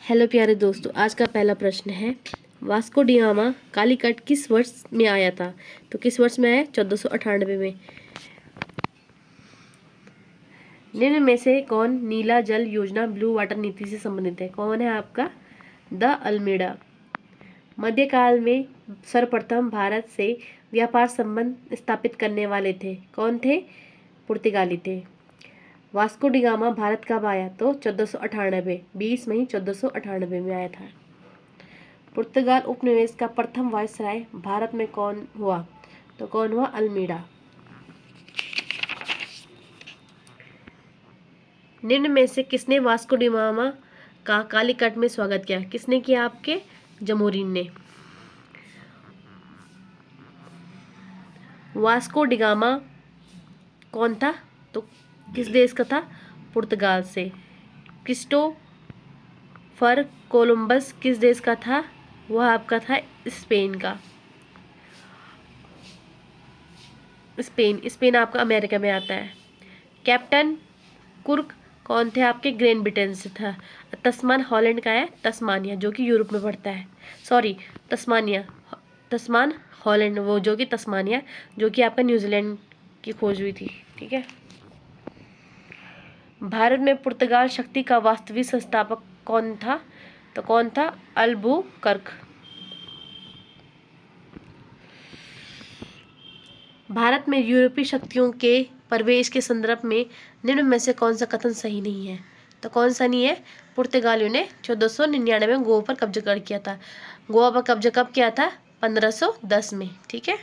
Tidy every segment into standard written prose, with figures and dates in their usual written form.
Hello प्यारे दोस्तों, आज का पहला प्रश्न है वास्को डी गामा कालीकट किस वर्ष में आया था। तो किस वर्ष में आया? 1498 में। निम्न में से कौन नीला जल योजना ब्लू वाटर नीति से संबंधित है? कौन है आपका? De Almeida. मध्यकाल में सर्वप्रथम भारत से व्यापार संबंध स्थापित करने वाले थे कौन थे? पुर्तगाली थे। वास्को डी गामा भारत कब आया? तो 1498, 20 मई 1498 में आया था। पुर्तगाल उपनिवेश का प्रथम वायसराय भारत में कौन हुआ? तो कौन हुआ? अल्मीडा। निम्न में से किसने वास्को डी गामा का कालीकट में स्वागत किया? किसने किया? आपके जमोरिन ने। वास्को डी गामा कौन था? तो किस देश का था? पुर्तगाल से। क्रिस्टोफर कोलंबस किस देश का था? वह आपका था स्पेन का। स्पेन आपका अमेरिका में आता है। कैप्टन कुर्क कौन थे? आपके ग्रेट ब्रिटेन से था। तस्मान हॉलैंड का है, तस्मानिया जो कि यूरोप में पड़ता है। सॉरी, तस्मान हॉलैंड वो जो कि तस्मानिया जो कि आपका न्यूजीलैंड की खोज हुई थी। ठीक है। भारत में पुर्तगाल शक्ति का वास्तविक संस्थापक कौन था? तो कौन था? अल्बुकर्क। भारत में यूरोपीय शक्तियों के प्रवेश के संदर्भ में निम्न में से कौन सा कथन सही नहीं है? तो कौन सा नहीं है? पुर्तगालियों ने 1499 में गोवा पर कब्जा कर किया था। गोवा पर कब्जा कब किया था? 1510 में। ठीक है।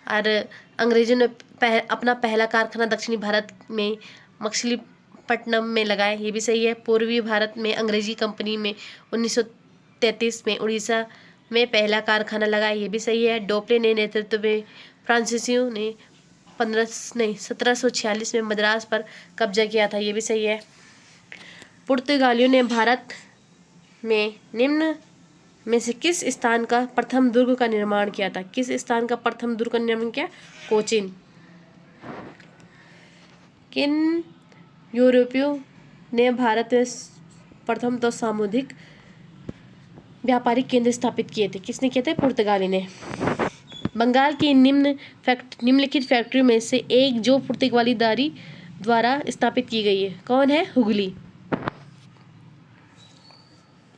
और अंग्रेजों ने अपना पहला कारखाना दक्षिणी भारत में मछलीपट्टनम में लगाया, ये भी सही है। पूर्वी भारत में अंग्रेजी कंपनी में 1933 में उड़ीसा में पहला कारखाना लगाया, ये भी सही है। डोपले ने नेतृत्व में फ्रांसीसियों ने 1746 में मद्रास पर कब्जा किया था, ये भी सही है। पुर्तगालियों ने भारत में निम्न में से किस स्थान का प्रथम दुर्ग का निर्माण किया था? किस स्थान का प्रथम दुर्ग का निर्माण किया? कोचिन। किन यूरोपियों ने भारत में प्रथम तो सामुदायिक व्यापारिक केंद्र स्थापित किए थे? किसने किए थे? पुर्तगाली ने। बंगाल की निम्नलिखित फैक्ट्री में से एक जो पुर्तगाली दारी द्वारा स्थापित की गई है कौन है? हुगली।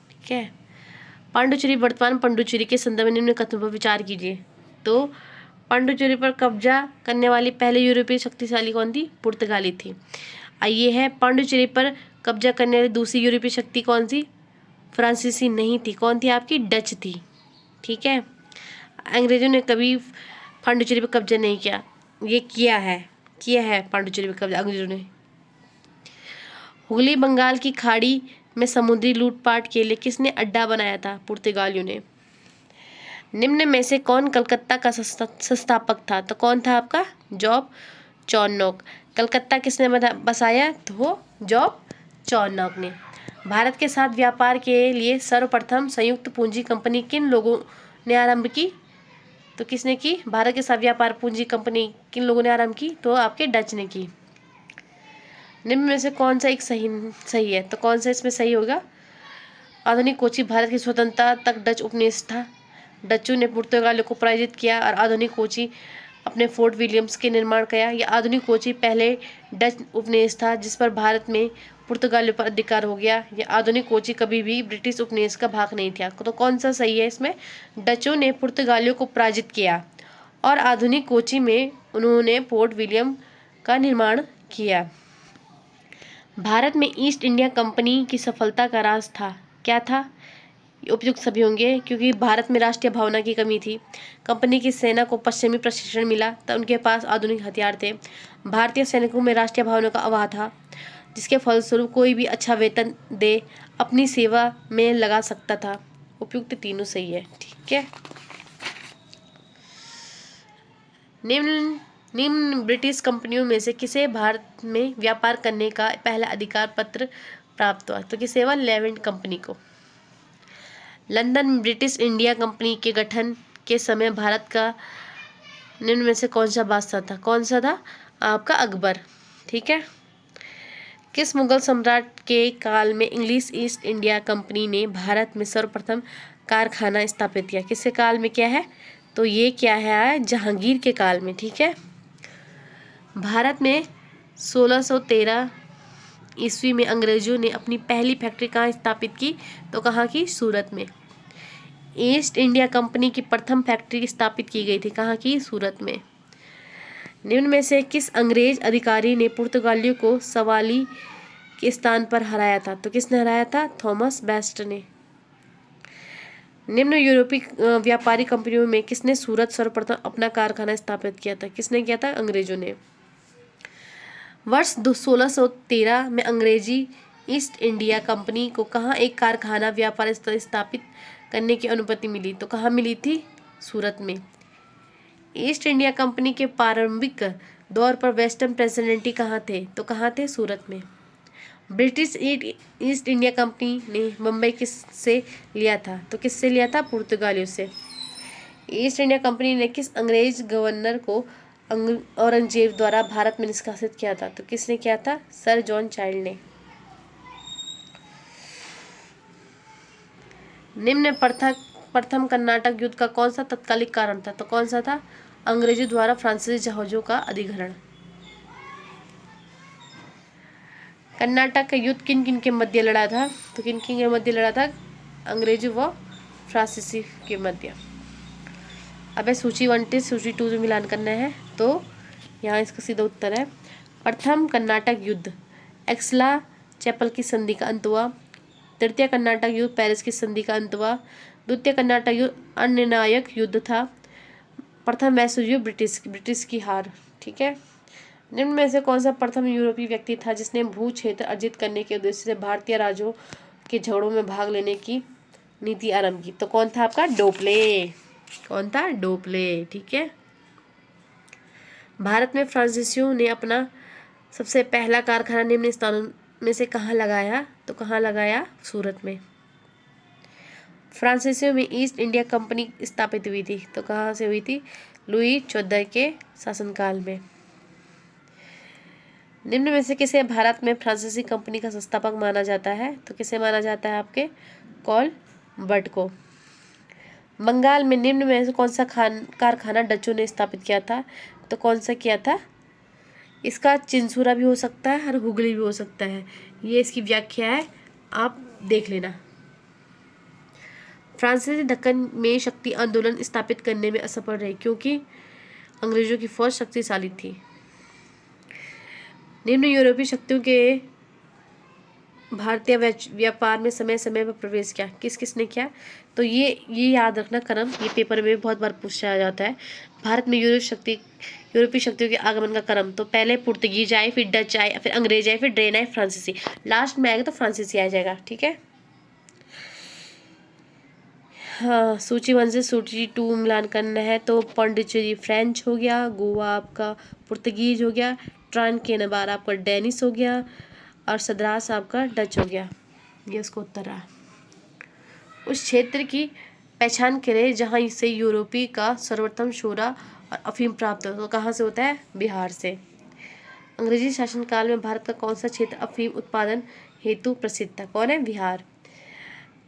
ठीक है। पांडुचेरी वर्तमान पुडुचेरी के संदर्भ में निम्न कथनों पर विचार कीजिए। तो पांडुचेरी पर कब्जा करने वाली पहले यूरोपीय शक्तिशाली कौन थी? पुर्तगाली थी। ये है पांडुचेरी पर कब्जा करने वाली दूसरी यूरोपीय शक्ति कौन सी? फ्रांसीसी नहीं थी। कौन थी आपकी? डच थी। ठीक है। अंग्रेजों ने कभी पांडुचेरी पर कब्जा नहीं किया, ये किया है पांडुचेरी पर कब्जा अंग्रेजों ने। हुगली बंगाल की खाड़ी में समुद्री लूटपाट के लिए किसने अड्डा बनाया था? पुर्तगालियों ने। निम्न में से कौन कलकत्ता का संस्थापक था? तो कौन था आपका? जॉब चौनोक। कलकत्ता किसने बसाया? तो वो जॉब चौनोक ने। भारत के साथ व्यापार के लिए सर्वप्रथम संयुक्त पूंजी कंपनी किन लोगों ने आरंभ की? तो किसने की? भारत के साथ व्यापार पूंजी कंपनी किन लोगों ने आरंभ की? तो आपके डच ने की। निम्न में से कौन सा एक सही है? तो कौन सा इसमें सही होगा? आधुनिक कोची भारत की स्वतंत्रता तक डच उपनिवेश था। डचों ने पुर्तगालियों को पराजित किया और आधुनिक कोची अपने फोर्ट विलियम्स के निर्माण किया। यह आधुनिक कोची पहले डच उपनिवेश था जिस पर भारत में पुर्तगालियों पर अधिकार हो गया। यह आधुनिक कोची कभी भी ब्रिटिश उपनिवेश का भाग नहीं था। तो कौन सा सही है इसमें? डचों ने पुर्तगालियों को पराजित किया और आधुनिक कोची में उन्होंने फोर्ट विलियम का निर्माण किया। भारत में ईस्ट इंडिया कंपनी की सफलता का राज था, क्या था? उपयुक्त सभी होंगे क्योंकि भारत में राष्ट्रीय भावना की कमी थी। कंपनी की सेना को पश्चिमी प्रशिक्षण मिला तो उनके पास आधुनिक हथियार थे। भारतीय सैनिकों में राष्ट्रीय भावना का अभाव था जिसके फलस्वरूप कोई भी अच्छा वेतन दे अपनी सेवा में लगा सकता था। उपयुक्त तीनों सही है। ठीक है। निम्न ब्रिटिश कंपनियों में से किसे भारत में व्यापार करने का पहला अधिकार पत्र प्राप्त हुआ? तो किसे हुआ? लेवेंट कंपनी को। लंदन ब्रिटिश इंडिया कंपनी के गठन के समय भारत का निम्न में से कौन सा बादशाह था? कौन सा था? आपका अकबर। ठीक है। किस मुगल सम्राट के काल में इंग्लिश ईस्ट इंडिया कंपनी ने भारत में सर्वप्रथम कारखाना स्थापित किया? किसके काल में क्या है? तो ये क्या है, जहांगीर के काल में। ठीक है। भारत में 1613 ईस्वी में अंग्रेजों ने अपनी पहली फैक्ट्री कहाँ स्थापित की? तो कहाँ की? सूरत में। ईस्ट इंडिया कंपनी की प्रथम फैक्ट्री स्थापित की गई थी कहाँ की? सूरत में। निम्न में से किस अंग्रेज अधिकारी ने पुर्तगालियों को सवाली के स्थान पर हराया था? तो किसने हराया था? थॉमस बेस्ट ने। निम्न यूरोपीय व्यापारी कंपनियों में किसने सूरत सर्वप्रथम अपना कारखाना स्थापित किया था? किसने किया था? अंग्रेजों ने। वर्ष 1613 में अंग्रेजी ईस्ट इंडिया कंपनी को कहाँ एक कारखाना व्यापार स्थापित करने की अनुमति मिली? तो कहाँ मिली थी? सूरत में। ईस्ट इंडिया कंपनी के प्रारंभिक दौर पर वेस्टर्न प्रेसिडेंटी कहाँ थे? तो कहाँ थे? सूरत में। ब्रिटिश ईस्ट इंडिया कंपनी ने मुंबई किससे लिया था? तो किससे लिया था? पुर्तगालियों से। ईस्ट इंडिया कंपनी ने किस अंग्रेज गवर्नर को औरंगजेब द्वारा भारत में निष्कासित किया था? तो किसने किया था? सर जॉन चाइल्ड ने। निम्न प्रथम कर्नाटक युद्ध का कौन सा तत्कालिक कारण था? तो कौन सा था? अंग्रेजों द्वारा फ्रांसीसी जहाजों का अधिग्रहण। कर्नाटक का युद्ध किन किन के मध्य लड़ा था? तो किन किन के मध्य लड़ा था? अंग्रेजों व फ्रांसीसी के मध्य। अब सूची 1 से सूची 2 में मिलान करना है, तो यहाँ इसका सीधा उत्तर है प्रथम कर्नाटक युद्ध एक्सला चैपल की संधि का अंत हुआ। तृतीय कर्नाटक युद्ध पेरिस की संधि का अंत हुआ। द्वितीय कर्नाटक युद्ध अनिर्णायक युद्ध था। प्रथम वैश्व युद्ध ब्रिटिश की हार। ठीक है। निम्न में से कौन सा प्रथम यूरोपीय व्यक्ति था जिसने भू क्षेत्र अर्जित करने के उद्देश्य से भारतीय राज्यों के झगड़ों में भाग लेने की नीति आरंभ की? तो कौन था आपका? डोपले। कौन था? डोपले। ठीक है। भारत में फ्रांसीसियों ने अपना सबसे पहला कारखाना निम्न स्थानों में से कहाँ लगाया? तो कहाँ लगाया? सूरत में। फ्रांसीसियों में ईस्ट इंडिया कंपनी स्थापित हुई थी, तो कहाँ से हुई थी? लुई 14 के शासनकाल में। निम्न में से किसे भारत में फ्रांसीसी कंपनी का संस्थापक माना जाता है? तो किसे माना जाता है? आपके कॉलबर्ट को। बंगाल में निम्न में से कौन सा कारखाना डचों ने स्थापित किया था? तो कौन सा किया था? इसका चिंसूरा भी हो सकता है और हुगली भी हो सकता है, ये इसकी व्याख्या है, आप देख लेना। फ्रांसीसी दक्कन में शक्ति आंदोलन स्थापित करने में असफल रहे क्योंकि अंग्रेजों की फौज शक्तिशाली थी। निम्न यूरोपीय शक्तियों के भारतीय व्यापार में समय समय पर प्रवेश किया किसने किया? तो ये याद रखना क्रम, ये पेपर में बहुत बार पूछा जाता है। भारत में यूरोपीय शक्तियों के आगमन का क्रम, तो पहले पुर्तगीज आए, फिर डच आए, फिर अंग्रेज आए, फिर ड्रेन आए, फ्रांसीसी, लास्ट में आएगा तो फ्रांसीसी आ जाएगा। ठीक है। हाँ, सूची 1 से सूची 2 मिलान करना है, तो पौंडीचेरी फ्रेंच हो गया, गोवा आपका पुर्तगीज हो गया, ट्रान के नबार आपका डेनिश हो गया और सद्रास आपका डच हो गया। ये उसको उत्तर रहा। उस क्षेत्र की पहचान करें जहाँ से यूरोपीय का सर्वोत्तम शोरा और अफीम प्राप्त हो, तो कहाँ से होता है? बिहार से। अंग्रेजी शासनकाल में भारत का कौन सा क्षेत्र अफीम उत्पादन हेतु प्रसिद्ध था? कौन है? बिहार।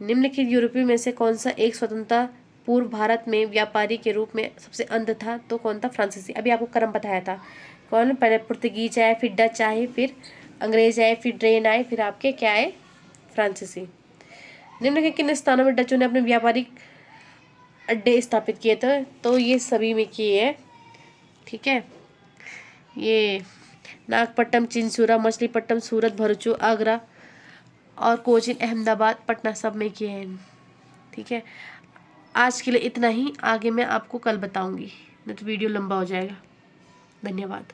निम्नलिखित यूरोपीय में से कौन सा एक स्वतंत्रता पूर्व भारत में व्यापारी के रूप में सबसे अंत था? तो कौन था? फ्रांसीसी। अभी आपको क्रम बताया था। कौन? पहले पुर्तगीज आए, फिर डच आए, फिर अंग्रेज आए, फिर ड्रेन आए, फिर आपके क्या आए? फ्रांसीसी। निम्नलिखित किन स्थानों में डचों ने अपने व्यापारिक अड्डे स्थापित किए थे? तो ये सभी में किए हैं। ठीक है। ये नागपट्टनम, चिंसूरा, मछलीपट्टनम, सूरत, भरूच, आगरा और कोचीन, अहमदाबाद, पटना सब में किए हैं। ठीक है। आज के लिए इतना ही, आगे मैं आपको कल बताऊंगी, नहीं तो वीडियो लंबा हो जाएगा। धन्यवाद।